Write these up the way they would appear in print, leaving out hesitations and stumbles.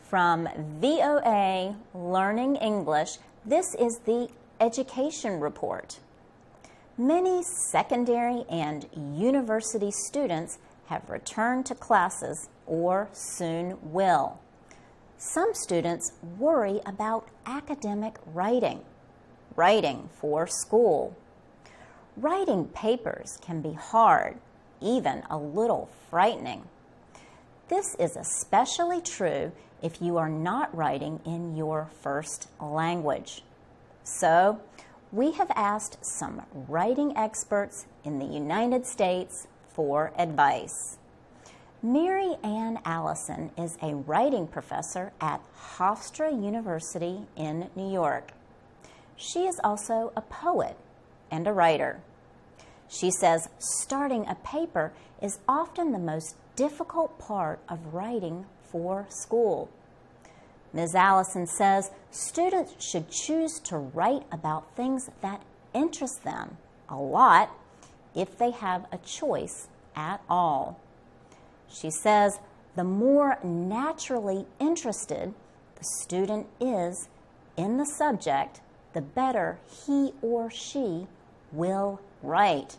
From VOA Learning English, this is the Education Report. Many secondary and university students have returned to classes or soon will. Some students worry about academic writing for school. Writing papers can be hard, even a little frightening. This is especially true if you are not writing in your first language. So, we have asked some writing experts in the United States for advice. Mary Ann Allison is a writing professor at Hofstra University in New York. She is also a poet and a writer. She says starting a paper is often the most difficult part of writing for school. Ms. Allison says students should choose to write about things that interest them a lot if they have a choice at all. She says the more naturally interested the student is in the subject, the better he or she will write.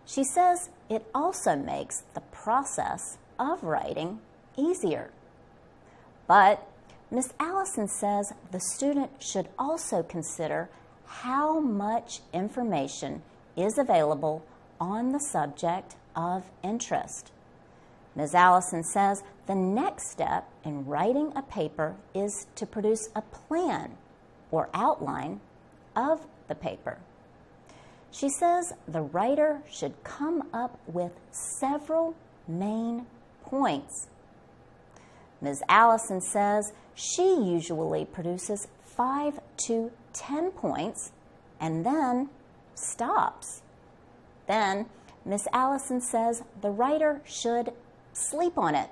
She says it also makes the process of writing easier. But Ms. Allison says the student should also consider how much information is available on the subject of interest. Ms. Allison says the next step in writing a paper is to produce a plan or outline of the paper. She says the writer should come up with several main points. Ms. Allison says she usually produces 5 to 10 points and then stops. Then Ms. Allison says the writer should sleep on it.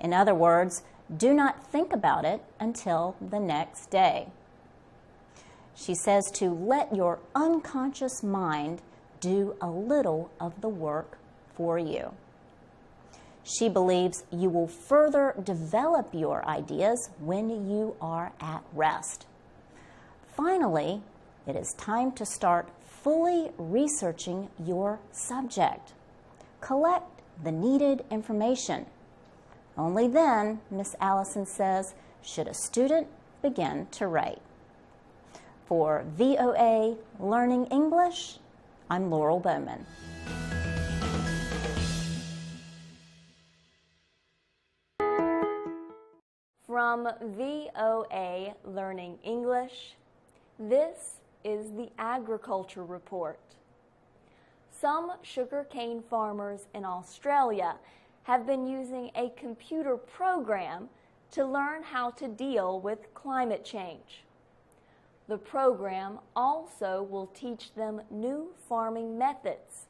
In other words, do not think about it until the next day. She says to let your unconscious mind do a little of the work for you. She believes you will further develop your ideas when you are at rest. Finally, it is time to start fully researching your subject. Collect the needed information. Only then, Ms. Allison says, should a student begin to write. For VOA Learning English, I'm Laurel Bowman. From VOA Learning English, this is the Agriculture Report. Some sugarcane farmers in Australia have been using a computer program to learn how to deal with climate change. The program also will teach them new farming methods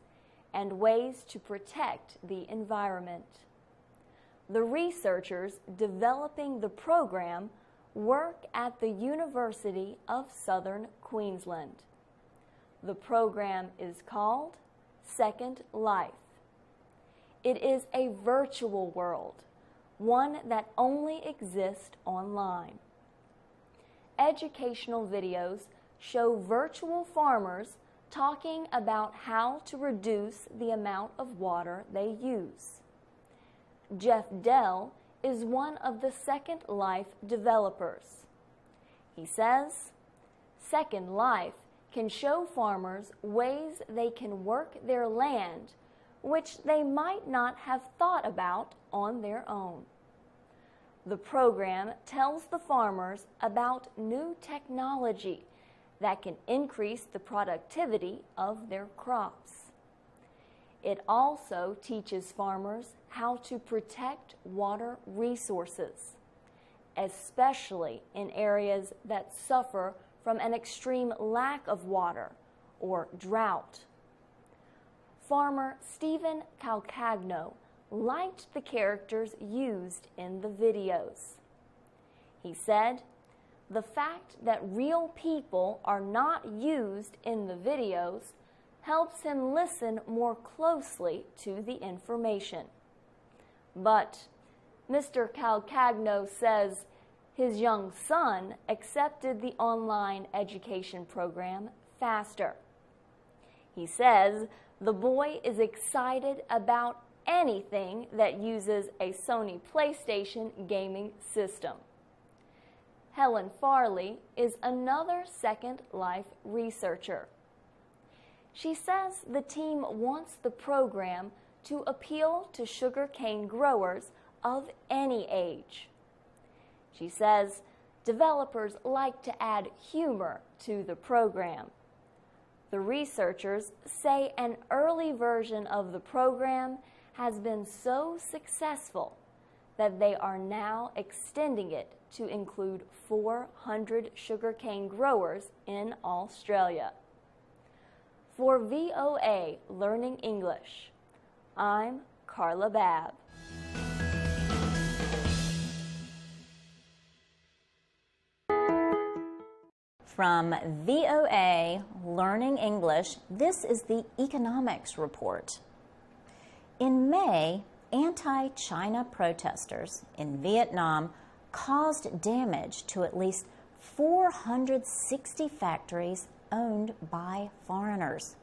and ways to protect the environment. The researchers developing the program work at the University of Southern Queensland. The program is called Second Life. It is a virtual world, one that only exists online. Educational videos show virtual farmers talking about how to reduce the amount of water they use. Jeff Dell is one of the Second Life developers. He says, Second Life can show farmers ways they can work their land which they might not have thought about on their own. The program tells the farmers about new technology that can increase the productivity of their crops. It also teaches farmers how to protect water resources, especially in areas that suffer from an extreme lack of water or drought. Farmer Stephen Calcagno liked the characters used in the videos. He said, "The fact that real people are not used in the videos helps him listen more closely to the information. But Mr. Calcagno says his young son accepted the online education program faster. He says the boy is excited about anything that uses a Sony PlayStation gaming system. Helen Farley is another Second Life researcher. She says the team wants the program to appeal to sugarcane growers of any age. She says developers like to add humor to the program. The researchers say an early version of the program has been so successful that they are now extending it to include 400 sugarcane growers in Australia. For VOA Learning English, I'm Carla Babb. From VOA Learning English, this is the Economics Report. In May, anti-China protesters in Vietnam caused damage to at least 460 factories owned by foreigners.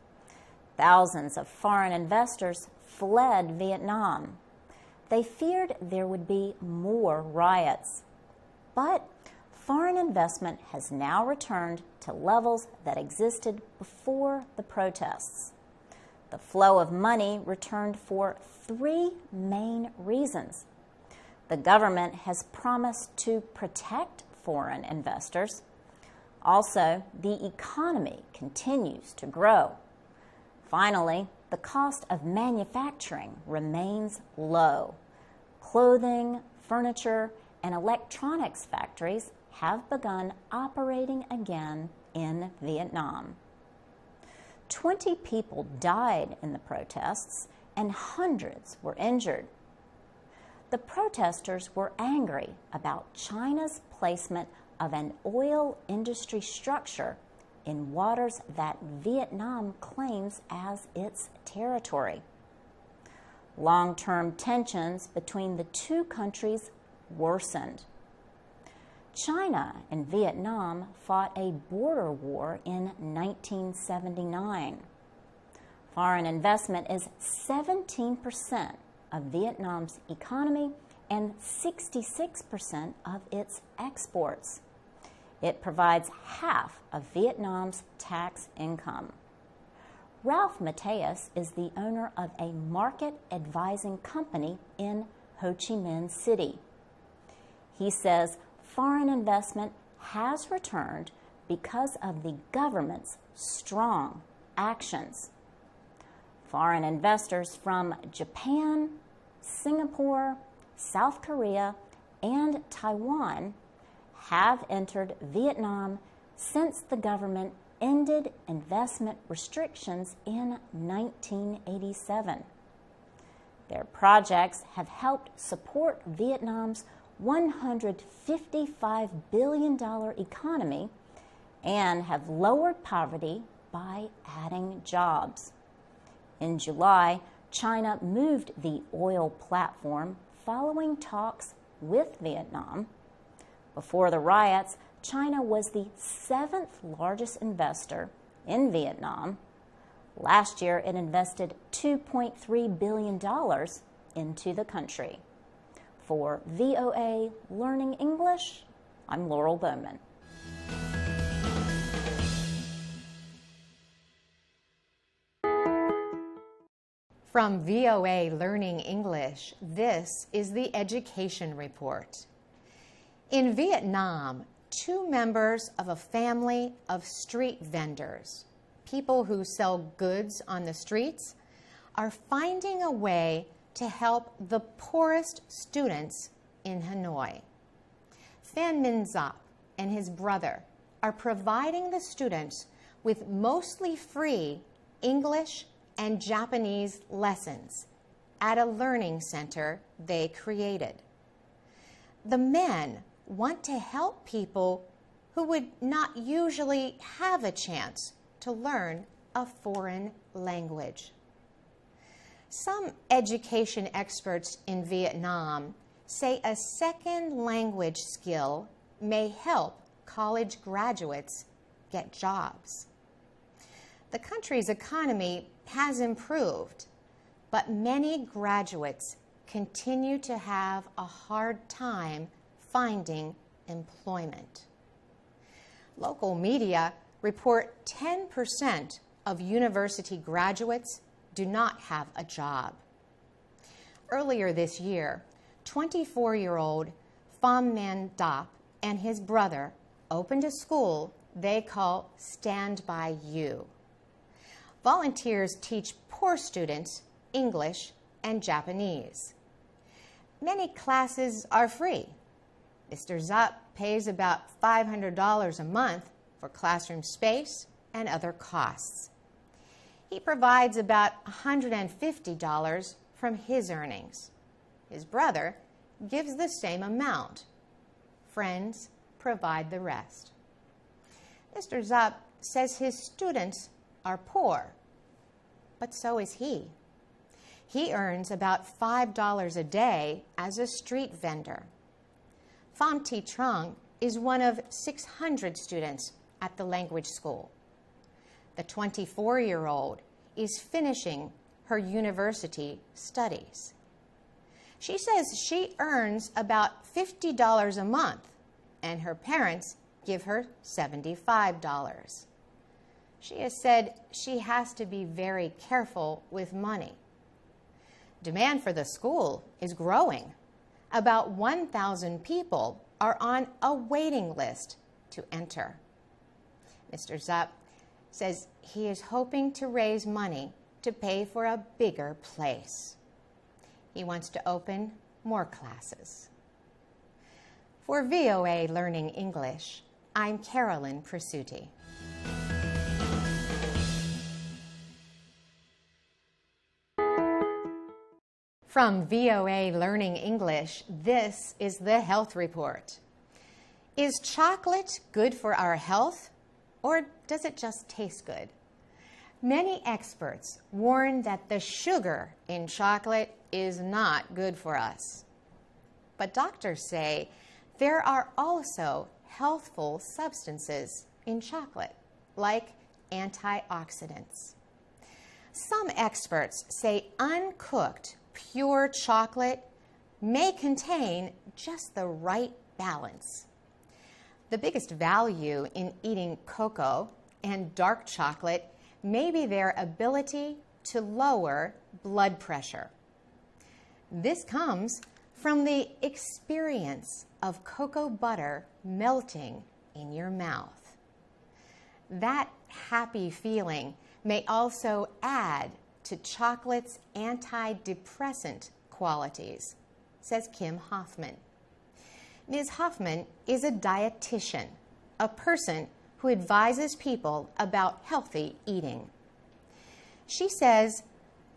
Thousands of foreign investors fled Vietnam. They feared there would be more riots. But foreign investment has now returned to levels that existed before the protests. The flow of money returned for three main reasons. The government has promised to protect foreign investors. Also, the economy continues to grow. Finally, the cost of manufacturing remains low. Clothing, furniture, and electronics factories have begun operating again in Vietnam. 20 people died in the protests and hundreds were injured. The protesters were angry about China's placement of an oil industry structure in waters that Vietnam claims as its territory. Long-term tensions between the two countries worsened. China and Vietnam fought a border war in 1979. Foreign investment is 17% of Vietnam's economy and 66% of its exports. It provides half of Vietnam's tax income. Ralph Mateus is the owner of a market advising company in Ho Chi Minh City. He says foreign investment has returned because of the government's strong actions. Foreign investors from Japan, Singapore, South Korea, and Taiwan have entered Vietnam since the government ended investment restrictions in 1987. Their projects have helped support Vietnam's $155 billion economy and have lowered poverty by adding jobs. In July, China moved the oil platform following talks with Vietnam. Before the riots, China was the 7th largest investor in Vietnam. Last year, it invested $2.3 billion into the country. For VOA Learning English, I'm Laurel Bowman. From VOA Learning English, this is the Education Report. In Vietnam, 2 members of a family of street vendors, people who sell goods on the streets, are finding a way to help the poorest students in Hanoi. Phan Minh Giap and his brother are providing the students with mostly free English and Japanese lessons at a learning center they created. The men want to help people who would not usually have a chance to learn a foreign language. Some education experts in Vietnam say a second language skill may help college graduates get jobs. The country's economy has improved, but many graduates continue to have a hard time finding employment. Local media report 10% of university graduates do not have a job. Earlier this year, 24-year-old Pham Man Dap and his brother opened a school they call Stand By You. Volunteers teach poor students English and Japanese. Many classes are free. Mr. Zap pays about $500 a month for classroom space and other costs. He provides about $150 from his earnings. His brother gives the same amount. Friends provide the rest. Mr. Zap says his students are poor, but so is he. He earns about $5 a day as a street vendor. Pham Thi Trong is one of 600 students at the language school. The 24-year-old is finishing her university studies. She says she earns about $50 a month, and her parents give her $75. She has said she has to be very careful with money. Demand for the school is growing. About 1,000 people are on a waiting list to enter. Mr. Zap says he is hoping to raise money to pay for a bigger place. He wants to open more classes. For VOA Learning English, I'm Carolyn Presutti. From VOA Learning English, this is the Health Report. Is chocolate good for our health, or does it just taste good? Many experts warn that the sugar in chocolate is not good for us. But doctors say there are also healthful substances in chocolate, like antioxidants. Some experts say uncooked, pure chocolate may contain just the right balance. The biggest value in eating cocoa and dark chocolate may be their ability to lower blood pressure. This comes from the experience of cocoa butter melting in your mouth. That happy feeling may also add to chocolate's antidepressant qualities, says Kim Hoffman. Ms. Hoffman is a dietitian, a person who advises people about healthy eating. She says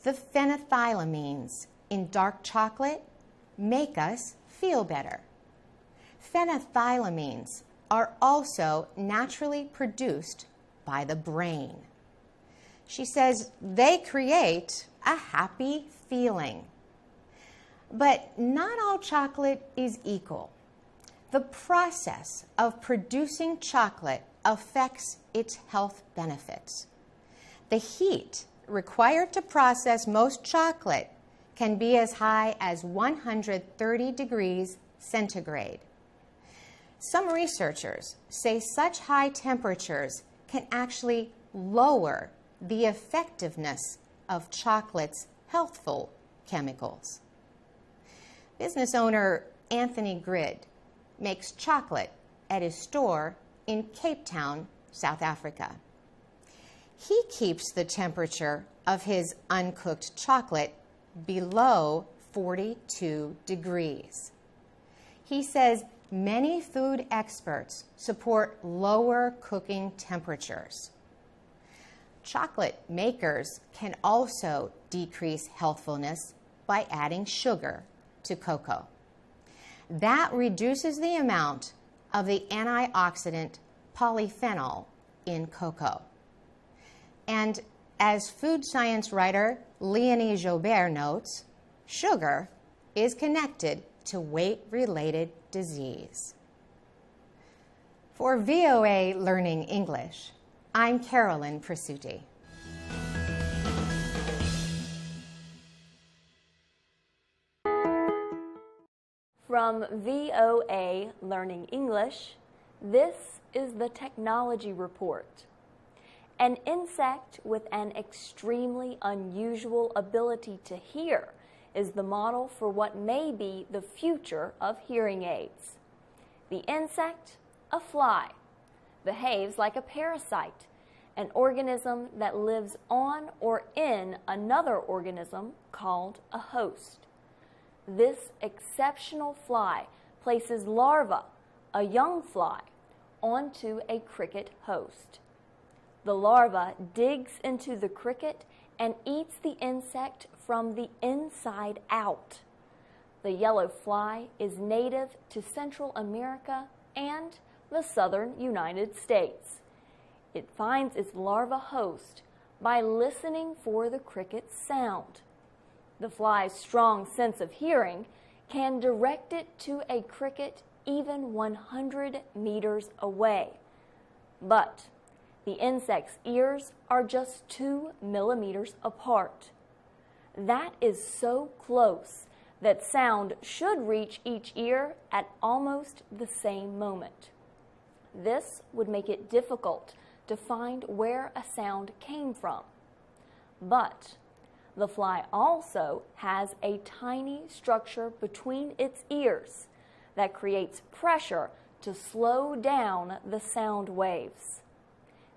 the phenethylamines in dark chocolate make us feel better. Phenethylamines are also naturally produced by the brain. She says they create a happy feeling. But not all chocolate is equal. The process of producing chocolate affects its health benefits. The heat required to process most chocolate can be as high as 130 degrees centigrade. Some researchers say such high temperatures can actually lower the effectiveness of chocolate's healthful chemicals. Business owner Anthony Grid makes chocolate at his store in Cape Town, South Africa. He keeps the temperature of his uncooked chocolate below 42 degrees. He says many food experts support lower cooking temperatures. Chocolate makers can also decrease healthfulness by adding sugar to cocoa. That reduces the amount of the antioxidant polyphenol in cocoa. And as food science writer Leonie Jobert notes, sugar is connected to weight-related disease. For VOA Learning English, I'm Carolyn Presutti. From VOA Learning English, this is the Technology Report. An insect with an extremely unusual ability to hear is the model for what may be the future of hearing aids. The insect, a fly, behaves like a parasite, an organism that lives on or in another organism called a host. This exceptional fly places larvae, a young fly, onto a cricket host. The larva digs into the cricket and eats the insect from the inside out. The yellow fly is native to Central America and the southern United States. It finds its larva host by listening for the cricket's sound. The fly's strong sense of hearing can direct it to a cricket even 100 meters away. But the insect's ears are just 2 millimeters apart. That is so close that sound should reach each ear at almost the same moment. This would make it difficult to find where a sound came from. But the fly also has a tiny structure between its ears that creates pressure to slow down the sound waves.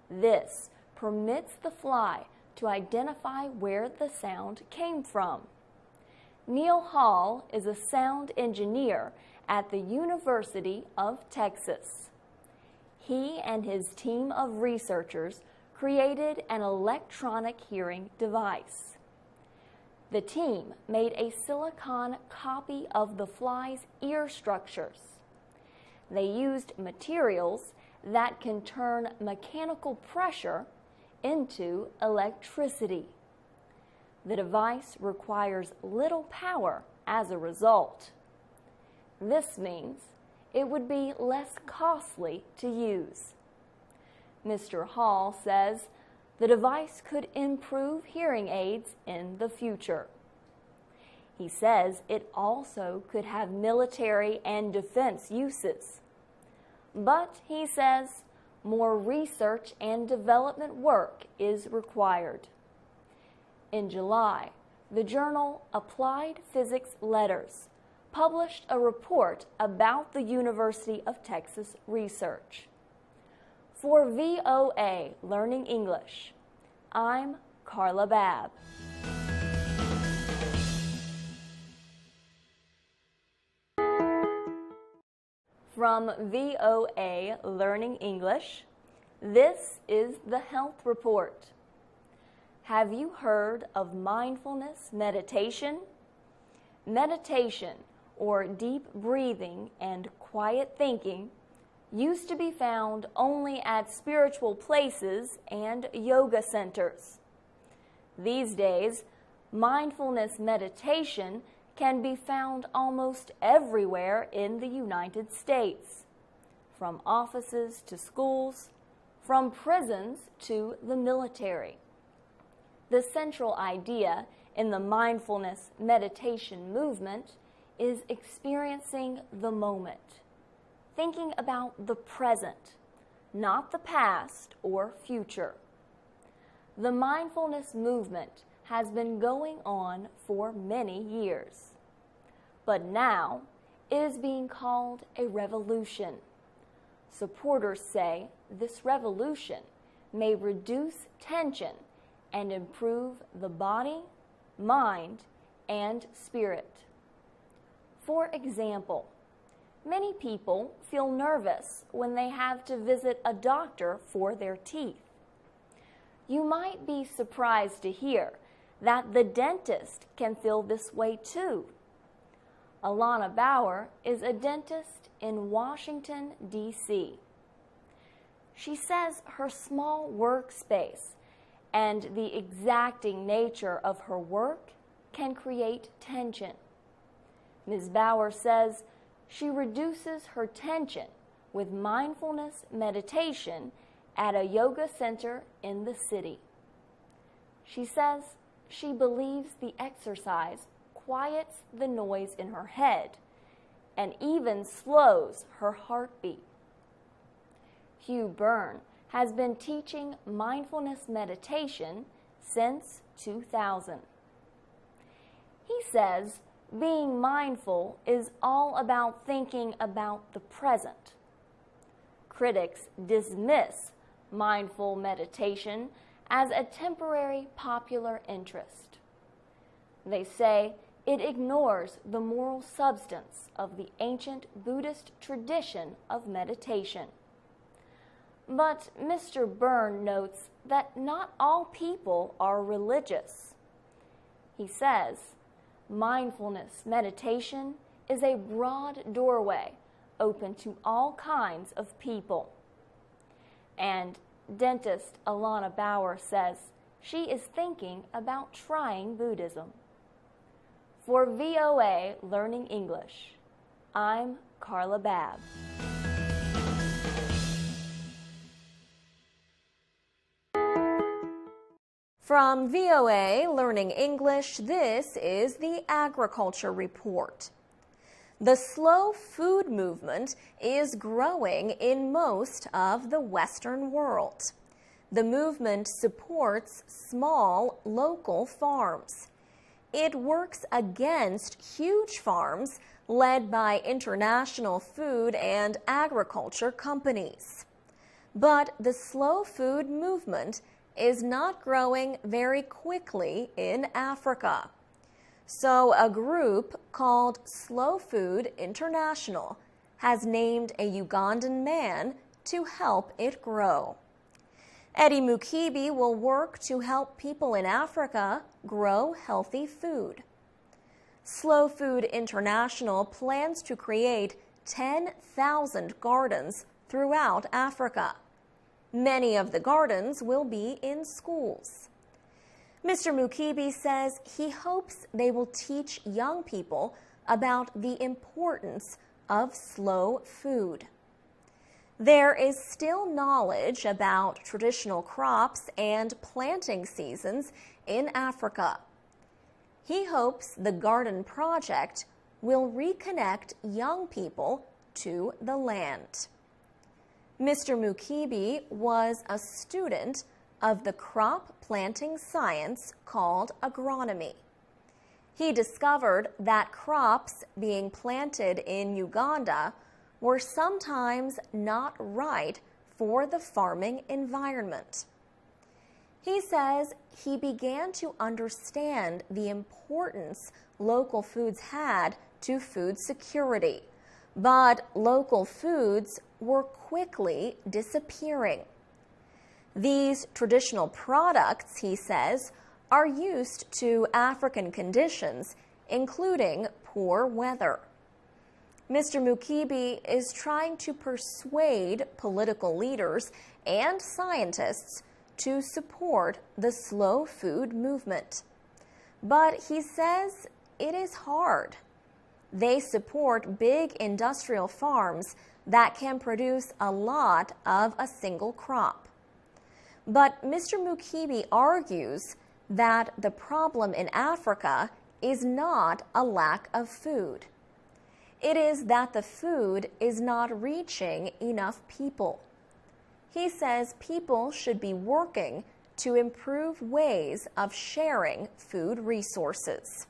This permits the fly to identify where the sound came from. Neil Hall is a sound engineer at the University of Texas. He and his team of researchers created an electronic hearing device. The team made a silicon copy of the fly's ear structures. They used materials that can turn mechanical pressure into electricity. The device requires little power as a result. This means it would be less costly to use. Mr. Hall says the device could improve hearing aids in the future. He says it also could have military and defense uses. But he says more research and development work is required. In July, the journal Applied Physics Letters published a report about the University of Texas research. For VOA Learning English, I'm Carla Babb. From VOA Learning English, this is the Health Report. Have you heard of mindfulness meditation? Meditation, or deep breathing and quiet thinking, used to be found only at spiritual places and yoga centers. These days, mindfulness meditation can be found almost everywhere in the United States, from offices to schools, from prisons to the military. The central idea in the mindfulness meditation movement is experiencing the moment, thinking about the present, not the past or future. The mindfulness movement has been going on for many years, but now it is being called a revolution. Supporters say this revolution may reduce tension and improve the body, mind, and spirit. For example, many people feel nervous when they have to visit a doctor for their teeth. You might be surprised to hear that the dentist can feel this way too. Alana Bauer is a dentist in Washington, D.C. She says her small workspace and the exacting nature of her work can create tension. Ms. Bauer says she reduces her tension with mindfulness meditation at a yoga center in the city. She says she believes the exercise quiets the noise in her head and even slows her heartbeat. Hugh Byrne has been teaching mindfulness meditation since 2000. He says being mindful is all about thinking about the present. Critics dismiss mindful meditation as a temporary popular interest. They say it ignores the moral substance of the ancient Buddhist tradition of meditation. But Mr. Byrne notes that not all people are religious. He says, mindfulness meditation is a broad doorway open to all kinds of people. And dentist Alana Bauer says she is thinking about trying Buddhism. For VOA Learning English, I'm Carla Babb. From VOA Learning English, this is the Agriculture Report. The slow food movement is growing in most of the Western world. The movement supports small local farms. It works against huge farms led by international food and agriculture companies. But the slow food movement is not growing very quickly in Africa. So a group called Slow Food International has named a Ugandan man to help it grow. Eddie Mukibi will work to help people in Africa grow healthy food. Slow Food International plans to create 10,000 gardens throughout Africa. Many of the gardens will be in schools. Mr. Mukibi says he hopes they will teach young people about the importance of slow food. There is still knowledge about traditional crops and planting seasons in Africa. He hopes the garden project will reconnect young people to the land. Mr. Mukibi was a student of the crop planting science called agronomy. He discovered that crops being planted in Uganda were sometimes not right for the farming environment. He says he began to understand the importance local foods had to food security, but local foods were quickly disappearing. These traditional products, he says, are used to African conditions, including poor weather. Mr. Mukibi is trying to persuade political leaders and scientists to support the slow food movement. But he says it is hard. They support big industrial farms that can produce a lot of a single crop. But Mr. Mukibi argues that the problem in Africa is not a lack of food. It is that the food is not reaching enough people. He says people should be working to improve ways of sharing food resources.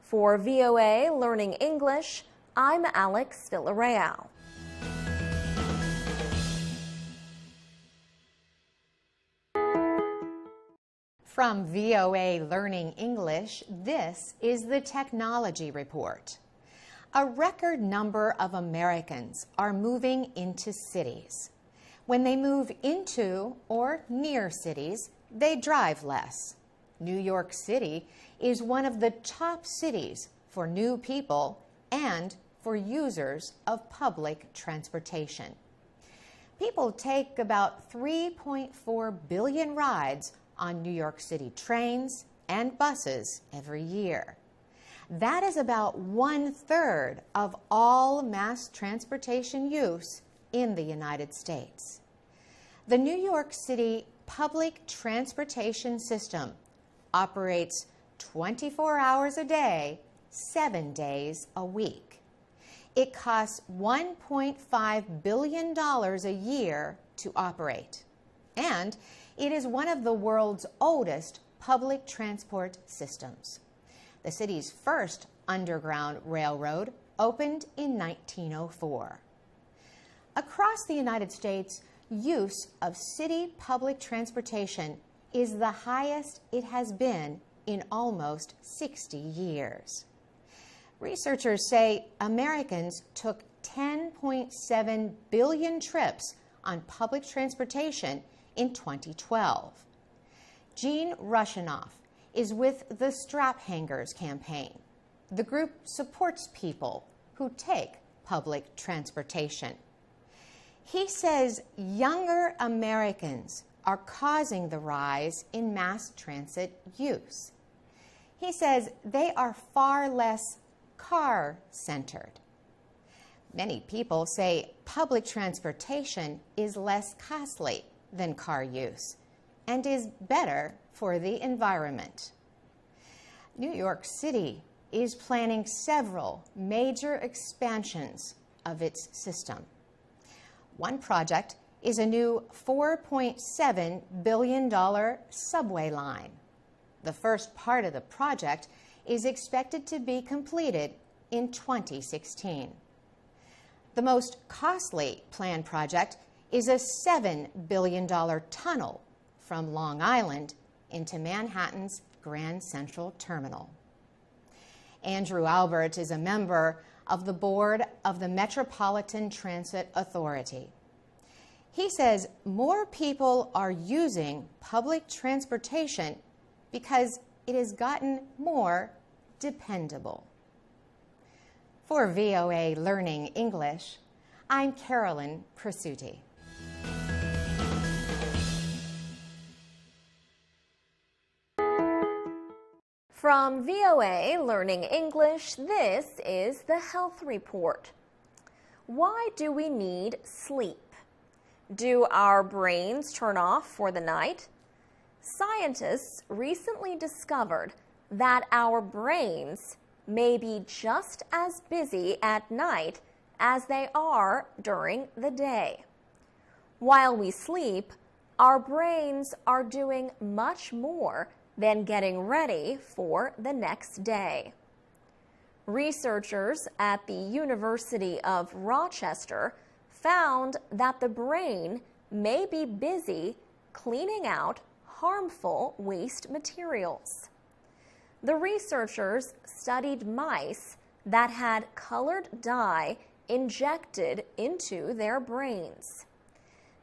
For VOA Learning English, I'm Alex Villarreal. From VOA Learning English, this is the Technology Report. A record number of Americans are moving into cities. When they move into or near cities, they drive less. New York City is one of the top cities for new people and for users of public transportation. People take about 3.4 billion rides on New York City trains and buses every year. That is about 1/3 of all mass transportation use in the United States. The New York City public transportation system operates 24 hours a day, 7 days a week. It costs $1.5 billion a year to operate, and it is one of the world's oldest public transport systems. The city's first underground railroad opened in 1904. Across the United States, use of city public transportation is the highest it has been in almost 60 years. Researchers say Americans took 10.7 billion trips on public transportation in 2012. Jean Rushinoff is with the Strap Hangers campaign. The group supports people who take public transportation. He says younger Americans are causing the rise in mass transit use. He says they are far less car-centered. Many people say public transportation is less costly than car use and is better for the environment. New York City is planning several major expansions of its system. One project is a new $4.7 billion subway line. The first part of the project is expected to be completed in 2016. The most costly planned project is a $7 billion tunnel from Long Island into Manhattan's Grand Central Terminal. Andrew Albert is a member of the board of the Metropolitan Transit Authority. He says more people are using public transportation because it has gotten more dependable. For VOA Learning English, I'm Carolyn Presutti. From VOA Learning English, this is the Health Report. Why do we need sleep? Do our brains turn off for the night? Scientists recently discovered that our brains may be just as busy at night as they are during the day. While we sleep, our brains are doing much more than getting ready for the next day. Researchers at the University of Rochester found that the brain may be busy cleaning out harmful waste materials. The researchers studied mice that had colored dye injected into their brains.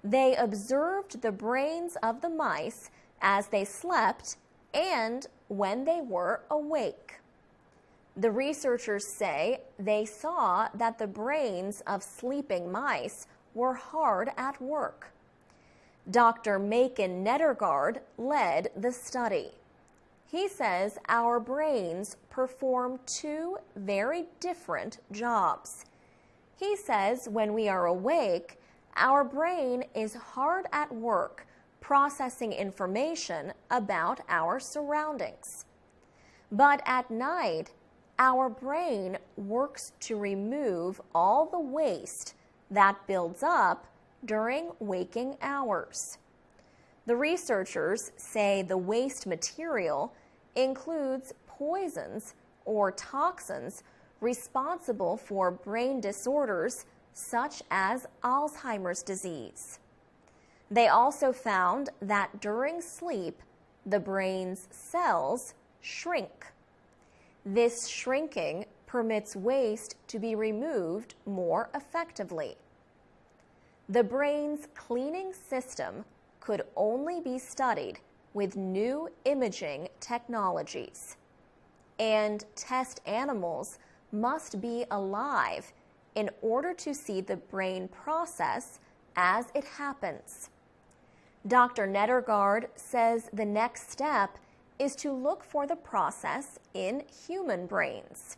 They observed the brains of the mice as they slept and when they were awake. The researchers say they saw that the brains of sleeping mice were hard at work. Dr. Macon Nedergaard led the study. He says our brains perform two very different jobs. He says when we are awake, our brain is hard at work processing information about our surroundings. But at night, our brain works to remove all the waste that builds up during waking hours. The researchers say the waste material includes poisons or toxins responsible for brain disorders such as Alzheimer's disease. They also found that during sleep, the brain's cells shrink. This shrinking permits waste to be removed more effectively. The brain's cleaning system could only be studied with new imaging technologies. And test animals must be alive in order to see the brain process as it happens. Dr. Nedergaard says the next step is to look for the process in human brains.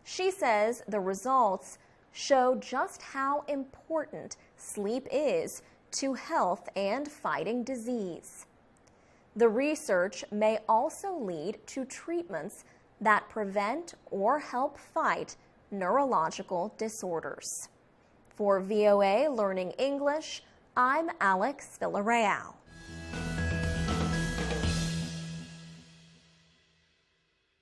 She says the results show just how important sleep is to health and fighting disease. The research may also lead to treatments that prevent or help fight neurological disorders. For VOA Learning English, I'm Alex Villarreal.